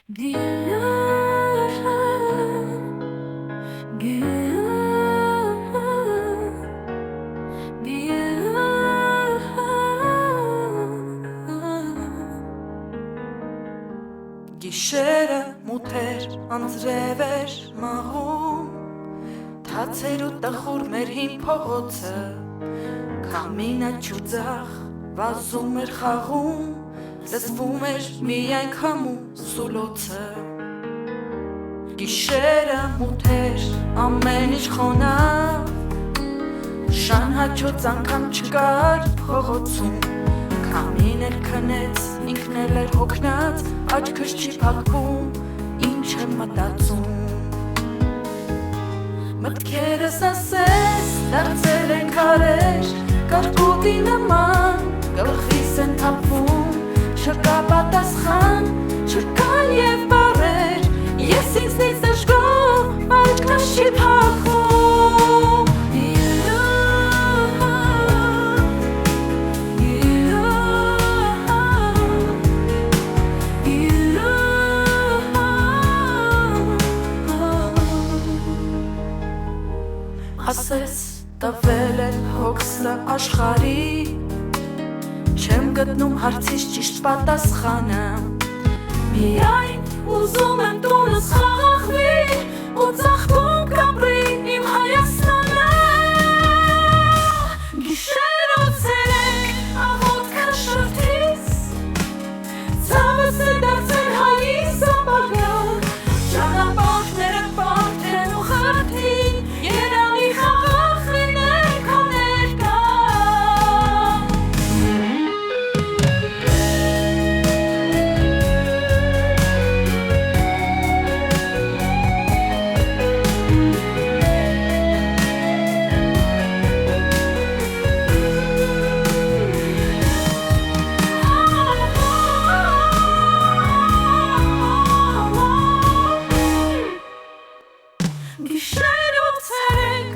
Գիշերը մութեր անձրև էր մաղում, թացեր ու տխուր մեր հին փողոցը, քամինը ջուձախ վազում էր խաղում, լսվում էր միայն քամու սուլոցը։ Գիշերը մութեր, ամեն ինչ խոնավ, շան հաչոց անգամ չկար փողոցում, քամին էր քնեց, ինքն էլ էր հոգնած, աչքս չի փակվում, ինչ եմ մտածում։ Մտքերս ասես դարձել են քարեր, կարկուտի նման, գլխիս են թափվում, չկա պատասխան, չկան և բառեր, ես ինձնից դժգոհ, աչքս չի փակվում։ Ասես տվել են հոգսը աշխարի, չեմ գտնում հարցիս ճիշտ պատասխանը, միայն ուզում եմ տունս խաղաղվի ու ծաղկում կապրի իմ Հայաստանը։ Գիշեր ու ցերեկ աղոթքը շրթիս, ցավս է դարձել հայիս ապագան, ճանապարհները բարդ ու խրթին, երանի խաղաղ լինել քո ներկա։ Գիշեր ու ցերեկ